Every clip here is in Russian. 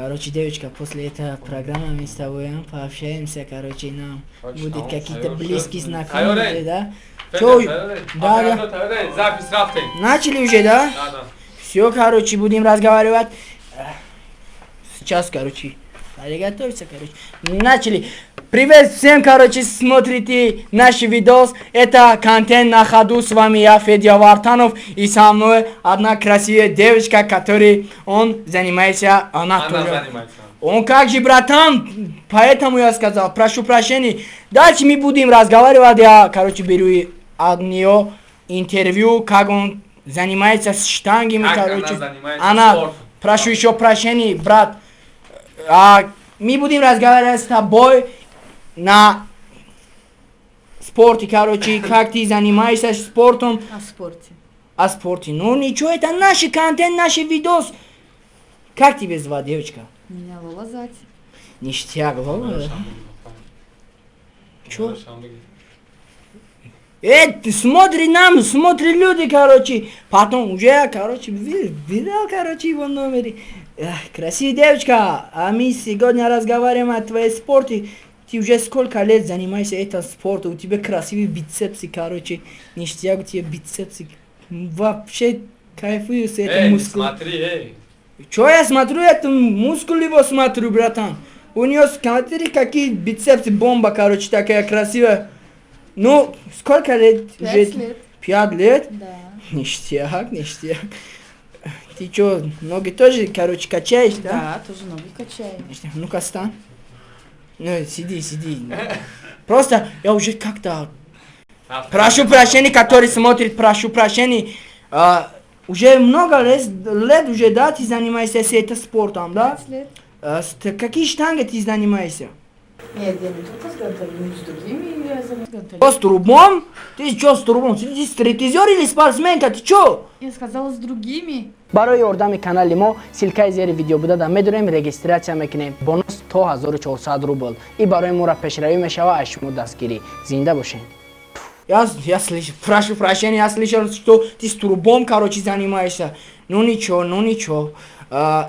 Короче, девочка, после этого программы мы с тобой пообщаемся, короче, нам будет какие-то близкие знакомые, да? Чё? Да. Запись рафтинг. Начали уже, да? Да. Все, короче, будем разговаривать. Сейчас, короче, готовься, короче. Начали. Привет всем, короче, смотрите наш видос. Это контент на ходу. С вами я, Федя Вартанов. И со мной одна красивая девочка, которой он занимается. Она занимается. Он как же, братан, поэтому я сказал, прошу прощения. Дальше мы будем разговаривать. Я, короче, беру от нее интервью, как он занимается с штангами, как короче. Она спортом. Прошу еще прощения, брат. Мы будем разговаривать с тобой на спорте, короче, как ты занимаешься спортом. О спорте. Ну ничего, это наш контент, наш видос. Как тебя звать, девочка? Меня Лола звать. Ништяк, Лола? Чё? Ты смотри нам, смотри люди, короче. Потом уже, короче, видел, короче, его номере. Красивая девочка, а мы сегодня разговариваем о твоей спорте. Ты уже сколько лет занимаешься этим спортом? У тебя красивые бицепсы, короче. Ништяк, у тебя бицепсы. Вообще кайфую с этим мускулом. Смотри, Чё я смотрю, это мускул его смотрю, братан. У него, смотри, какие бицепсы, бомба, короче, такая красивая. Ну, сколько лет? 5 лет. 5 лет? Да. Ништяк, ништяк. Ты чё, ноги тоже, короче, качаешь, да? Да, тоже ноги качаю. Ништяк. Ну-ка, стань. Ну, сиди. Просто я уже как-то... Прошу прощения, который смотрит, прошу прощения. Уже много лет уже, да, ты занимаешься этим спортом, да? 5 лет. Какие штанги ты занимаешься? Нет, я не только с гантелями, с другими я занимаюсь. Что, с трубом? Ты что с трубом? Ты стриптизер или спортсменка? Ты что? Я сказала с другими. برای اردم کانال ما سیلکای زیر ویدیو بوده در میدونیم رجیستراسیون میکنیم بونوس تا 1400 روبل این برای ما را پیشروی میشه و اشمو дастгири زنده باشین. Я слышал, прошу прощения, я слышал, что ты с трубом, короче, занимаешься. Ну ничего.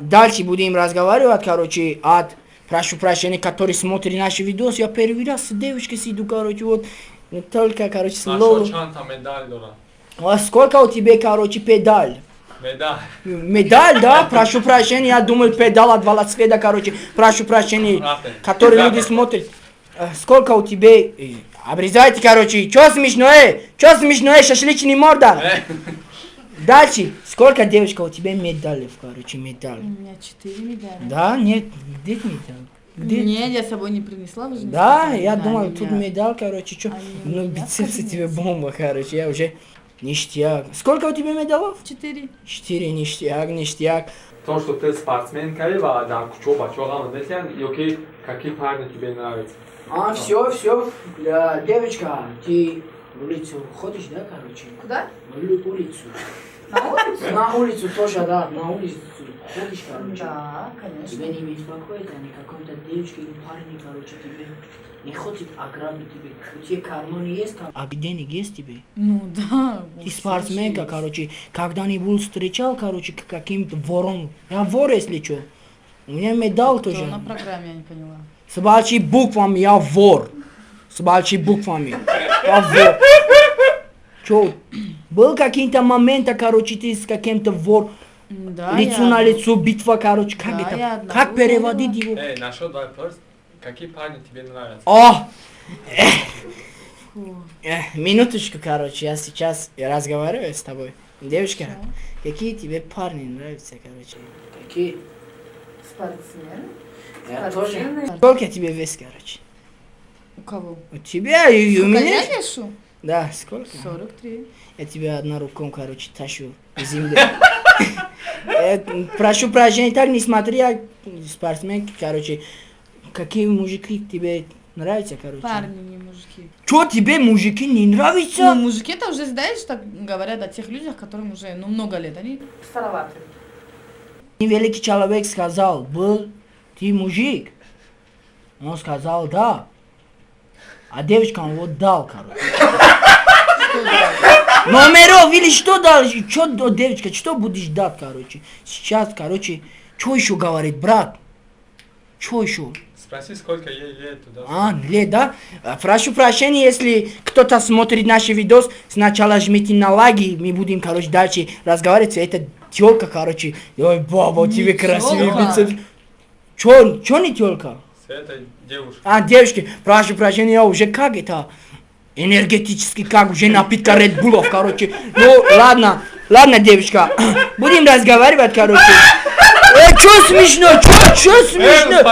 Дальше будем разговаривать, короче, прошу прощения, который смотрит наши видосы. Я первый раз с девочкой сиду, короче, вот. Только, короче, с Лолу. А сколько у тебя, короче, педаль? Медаль, да? Прошу прощения, я думал, педаль от велосипеда, короче. Прошу прощения, которые люди смотрят. Сколько у тебя... Обрезайте, короче. Чё смешное, шашлычный морда? Дальше. Сколько, девочка, у тебя медалей, короче, медаль? У меня 4 медали. Да? Нет, где медаль? Нет, я с собой не принесла, вы же не Да, сказали. я Да, думал, они тут меня- медаль, короче, чё? они у Ну, меня в бицепсы тебе кабинете. бомба, короче, я уже... Ништяк. Сколько у тебя медалов? 4. 4, ништяк. То, что ты спортсменка, и да, кучоба, чё, какие парни тебе нравятся? Все. Девочка, ты в улицу ходишь, да, короче? Куда? В улицу. На улицу? На улицу тоже, да, на улицу ходишь, короче. Да, Тебя конечно. не беспокоит, они какой-то девочке или парни, короче, тебе не хочет ограбить тебе. У тебя карман есть, а денег есть тебе? Ну да. Ты спортсменка, короче, когда-нибудь встречал, короче, каким-то вором? Я вор, если что. У меня медаль тоже. Что на программе, я не поняла. С большими буквами я вор. С большими буквами. Я вор. Чё? Был какие-то моменты, короче, ты с каким-то вор. Да, Лицо я- на лицо, битва, короче, как Да, это? я одного Как переводить его? Нашел давай first. Какие парни тебе нравятся? Фу. Минуточку, короче, я сейчас разговариваю с тобой. Девочка, какие тебе парни нравятся, короче? Какие? Спортсмен? Я тоже. Спортсмены. Сколько тебе вес, короче? У кого? У тебя и у Сколько меня? я вешу? Да, сколько? 43. Я тебя одна рукой, короче, тащу в землю. Прошу прощения, так не смотри, я спортсменки, короче. Какие мужики тебе нравятся, короче? Парни, не мужики. Чё, тебе мужики не Ну, нравятся? мужики это уже, знаешь, так говорят о тех людях, которым уже, много лет. Они староваты. Великий человек сказал, был ты мужик? Он сказал, да. А девочка он вот дал, короче. Номеров или что дал? Что, девочка, что будешь дать, короче? Сейчас, короче, что еще говорит, брат? Что еще? Спроси, сколько ей лет туда. Лет, да? Прошу прощения, если кто-то смотрит наш видос, сначала жмите на лайки, мы будем, короче, дальше разговаривать. Это тёлка, короче. Ой, баба, у тебя красивый бицепс. Чё не тёлка? Это девушка. Девушки, прошу прощения, я уже как это? Энергетически, как уже напитка Red Bull'ов, короче. Ну, ладно, девушка, будем разговаривать, короче. Чё смешно, чё смешно?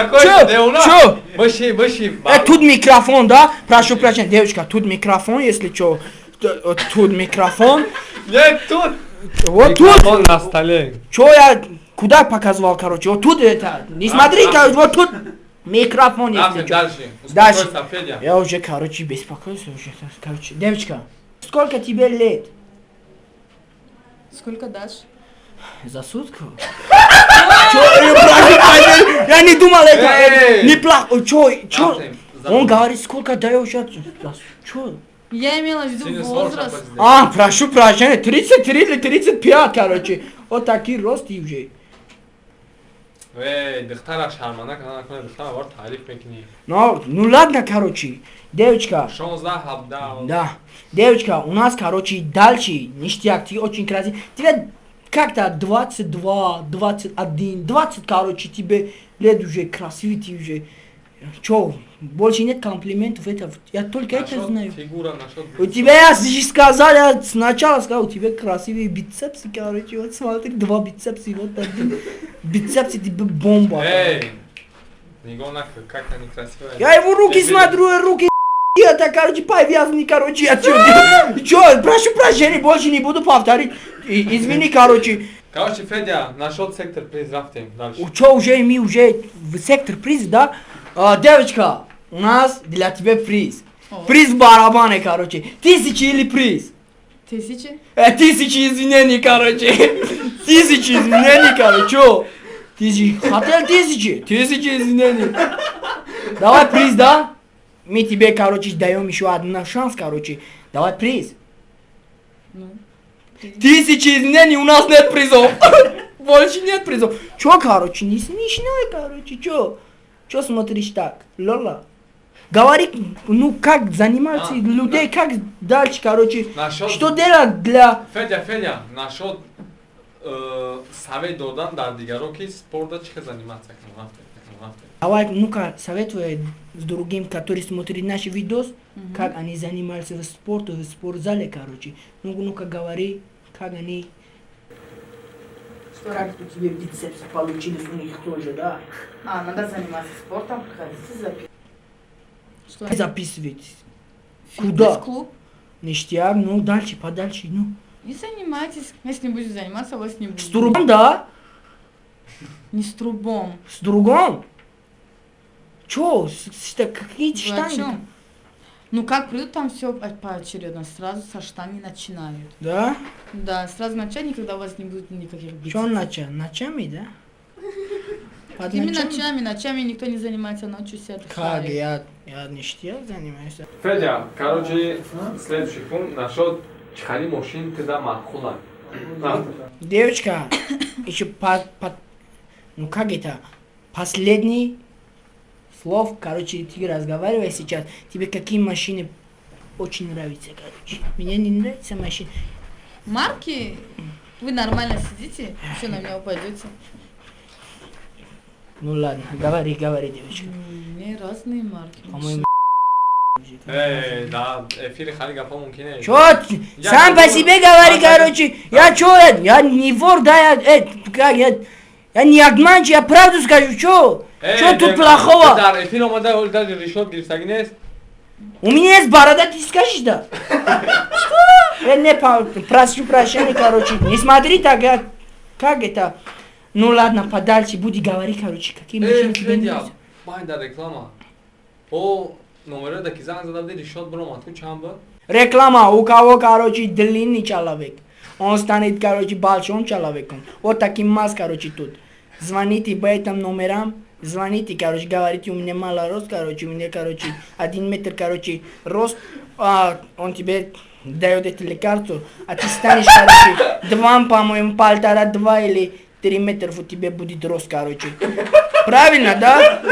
Чё? Быши. Тут микрофон, да? Прошу прощения, девушка, тут микрофон, если чё. Тут микрофон. Нет, тут. Вот Микрофон тут. на столе. Чё я куда показывал, короче? Вот тут это. Не смотри, короче, вот тут. Микрофон, если чё. Дальше. Дальше. Успокойся, Федя. Я уже, короче, беспокоюсь уже. Короче, девочка, сколько тебе лет? Сколько дашь? За сутку? Чё, я не думал это. Не плохо. Чё? Он говорит, сколько даешь? Чё? Я имела в виду возраст. Прошу прощения, 33 или 35, короче. Вот такие росты уже. دخترش شرمنده کنه نکنه دختر وارد تعریف میکنی. Ну ладно, короче, девочка. 16, 17. Да, девочка, у нас, короче, дальше ништяк, ты очень красивый. Тебе как-то 22, 21, 20, короче, тебе лет уже красивый, ты уже. Чё, больше нет комплиментов, это, я только это знаю. Фигура, У тебя, я сказал, я сначала сказал, у тебя красивые бицепсы, короче, вот смотри, 2 бицепса, вот один. Бицепсы тебе бомба. Нигона как-то некрасиво. Я его руки смотрю, руки это, короче, повязаны, короче, чё, прошу прощения, больше не буду повторить. Извини, короче. Короче, Федя, нашел сектор приз, рафтим дальше. Чё, уже мы уже в сектор приз, да? Девочка, у нас для тебя приз. Приз в барабане, короче. 1000 или приз? 1000? 1000 извинений, короче. 1000 извинений, короче. Чё? 1000. Хотел 1000? 1000 извинений. Давай приз, да? Мы тебе, короче, даем еще один шанс, короче. Давай приз. 1000 извинений, у нас нет призов. Больше нет призов. Чё, короче, не смешной, короче, чё? Чё смотришь так? Лола. Говори, ну как заниматься людей, как дальше, короче. Что делать для... Федя, насчет совет додан дар дигарон ки спорта чихе заниматься кунам. Давай, ну-ка, советую с другим, который смотрит наш видос, как они занимаются в спорте, в спортзале, короче. Ну-ка, говори, как они... Как у тебя бицепсы получились у них тоже, да? Надо заниматься спортом, приходите записывать. Что? Записывать. Куда? Клуб. Ништяк, ну дальше, подальше, ну. И занимайтесь. Если не будете заниматься, вас не будет. С трубом, да? Не с трубом. С другом? Чё? Какие Вы о штанги? чем? Ну как придут, там все поочередно. Сразу со штанги начинают. Да? Да, сразу начать, никогда у вас не будет никаких бицепсов. Чё ночами? Ночами, да? Под Какими ночами никто не занимается, ночью все Как? отдыхают. Я ништяк занимаюсь. Федя, короче, следующий пункт насчет чихали машин когда махула. Девочка, еще ну как это? Последний слов, короче, ты разговаривай сейчас. Тебе какие машины очень нравятся, короче. Мне не нравятся машины. Марки? Вы нормально сидите, все на меня упадете. Ну ладно, говори, девочка. Мне разные марки. По-моему, да, эфире хали гапа мумкине. чё? Сам по себе говори, короче. Я чё? Я не вор, да, я не обманщик, я правду скажу, чё? Чё тут плохого? Дар эфир омада даже решет гирсаги нест. У меня есть борода, ты скажешь, да? Что? Я не прошу прощения, короче. Не смотри так, как это? Ну ладно, подальше, буди говори, короче, какие машины тебе нравятся. Байда реклама. О, номер да кизан задавде решет брома, tu чам ба? Реклама, у кого, короче, длинный человек. Он станет, короче, большим человеком. Вот таким масс, короче, тут. Звоните по этим номерам. Звоните, короче, говорите, у меня мало рост, короче, у меня, короче, 1 метр, короче, рост, он тебе дает это лекарство, а ты станешь, короче, 2, по-моему, 1,5, 2 или 3 метра у тебя будет рост, короче. Правильно, да?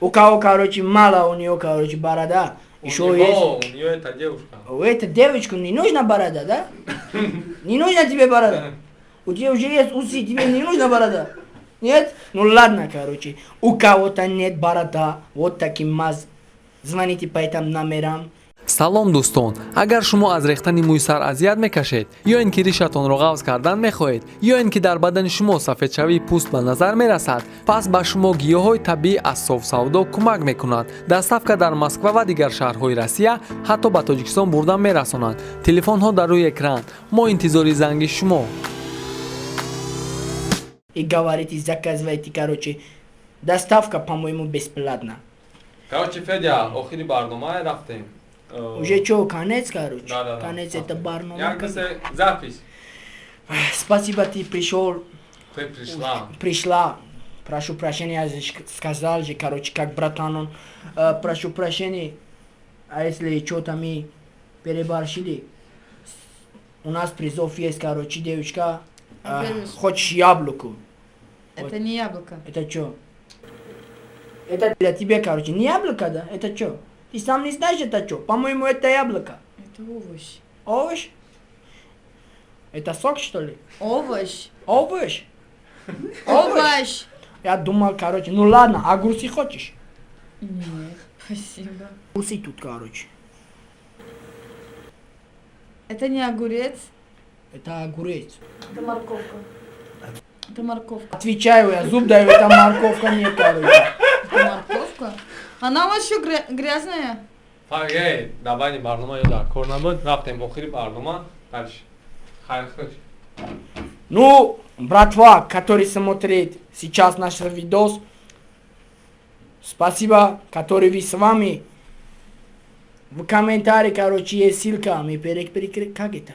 У кого, короче, мало, у нее, короче, борода. Еще У есть. нее это девушка. У этой девочку не нужна борода, да? Не нужна тебе борода? У тебя уже есть усы, тебе не нужна борода? Нет? Ну ладно, короче. У кого-то нет борода, вот таким маз. Звоните по этим номерам. салом дӯстон, агар шумо аз рехтани мӯйсар азият мекашед ё ин ки ришатонро ғавз кардан мехоҳед ё ин ки дар бадани шумо сафедшавии пӯст ба назар мерасад, пас ба шумо гиёҳҳои табиӣ аз софсавдо кӯмак мекунанд. доставка дар москва ва дигар шаҳрҳои россия ҳатто ба тоҷикистон бурдан мерасонанд. телефонҳо дар рӯи экран. мо интизори занги шумо. И говорите, заказывайте, короче. Доставка, по-моему, бесплатна. Короче, Федя, охири барнома рафтем. Уже что, конец, короче? Да. Конец это барнома. Якосе запись. Спасибо, ты пришел. Ты пришла. Пришла. Прошу прощения, я сказал же, короче, как братан он. Прошу прощения. А если что-то мы переборщили? У нас призов есть, короче, девочка. Хочешь яблоку? Это не яблоко. Это что? Это для тебя, короче, не яблоко, да? Это что? Ты сам не знаешь, это что? По-моему, это яблоко. Это овощ. Овощ? Это сок, что ли? Овощ. Овощ? Овощ. Я думал, короче, ну ладно, огурцы хочешь? Нет, спасибо. Огурцы тут, короче. Это не огурец. Это огурец. Это морковка. Это морковка. Отвечаю, я зуб даю, это морковка нет, короче. Это морковка? Она вообще грязная. Фагей, давай не барнома ёда. Корнабуд, рафтем охири барнома. Дальше. Хайр хош. Ну, братва, который смотрит сейчас наш видос, спасибо, который вы с вами. В комментарии, короче, есть ссылка. Мы как это?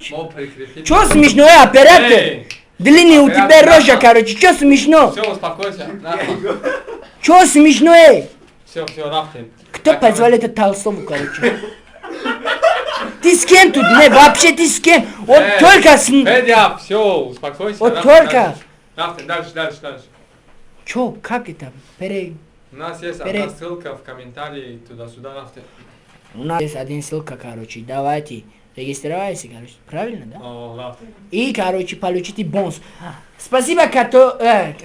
Мо прикрепим. Чё смешное, оператор? Эй! Длинный у тебя Оператор, рожа, короче, чё смешно? Все, успокойся. Чё смешное? Все, рафтем. Кто позвал это Толстову, короче? Ты с кем тут? Не, вообще ты с кем? Вот только с... Федя, все, успокойся. Вот рафтем только. Рафтем, дальше. Чё, как это? У нас есть одна ссылка в комментарии туда-сюда, рафтем. У нас есть один ссылка, короче, давайте. Регистрировайся, короче, правильно, да? О, рафтем. И, короче, получите бонус. Спасибо,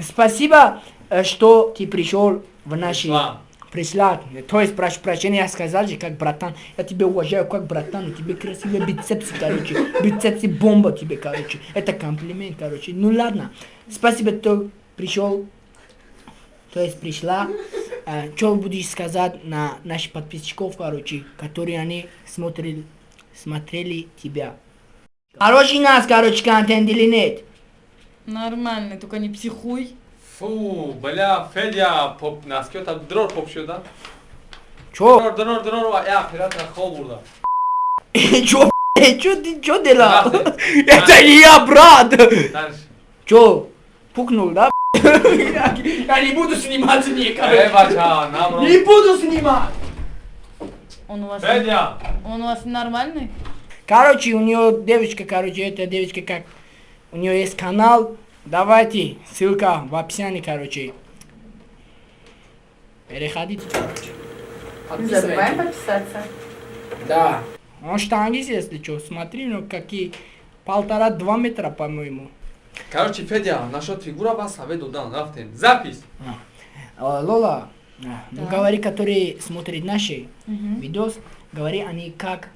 спасибо, что ты пришел в наши... Пришла. То есть, прошу прощения, я сказал же, как братан. Я тебя уважаю, как братан. У тебя красивые бицепсы, короче. Бицепсы бомба тебе, короче. Это комплимент, короче. Ну ладно. Спасибо, что пришел. То есть, пришла. Что будешь сказать на наших подписчиков, короче, которые они смотрели тебя? Хороший нас, короче, контент или нет? Нормально, только не психуй. Фу, бля, Федя, насколько дрор попшил, да? Чё? Дрор, я оператора холбурда. Чё, ты чё делал? Это не я, брат! Дальше. Чё, пукнул, да? Я не буду снимать никогда. Бача, нам Не буду снимать! Он у вас... Федя! Он у вас нормальный? Короче, у нее девочка, эта девочка как... У нее есть канал. Давайте, ссылка в описании, короче. Переходите, короче. Не забываем подписаться. Да. Он штангист, если что. Смотри, ну какие... 1,5-2 метра, по-моему. Короче, Федя, насчет фигура вас совет удан, рафтем. Запись! Лола, Да. ну говори, который смотрит наши видос, говори, они как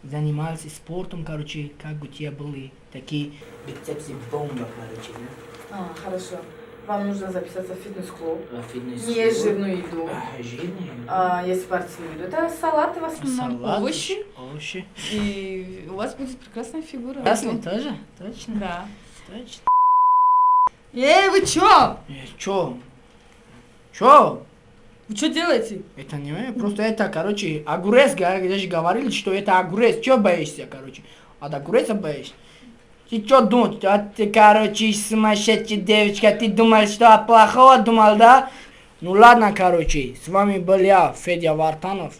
занимались спортом, короче, как у тебя были такие бицепсы бомба, короче, да? Хорошо. Вам нужно записаться в фитнес-клуб. Фитнес. Не есть жирную еду. Жирную? Есть спортивную еду. Это салаты в основном. Салат, овощи. Овощи. И у вас будет прекрасная фигура. Красный тоже? Точно? Да. Точно. Вы чё? Чё? Чё? Вы что делаете? Это не знаю, просто это, короче, огурец, где же говорили, что это огурец. Чё боишься, короче? От огурца боишься? Ты чё думаешь? Ты, короче, сумасшедшая девочка, ты думаешь, что плохого думал, да? Ну ладно, короче, с вами был я, Федя Вартанов.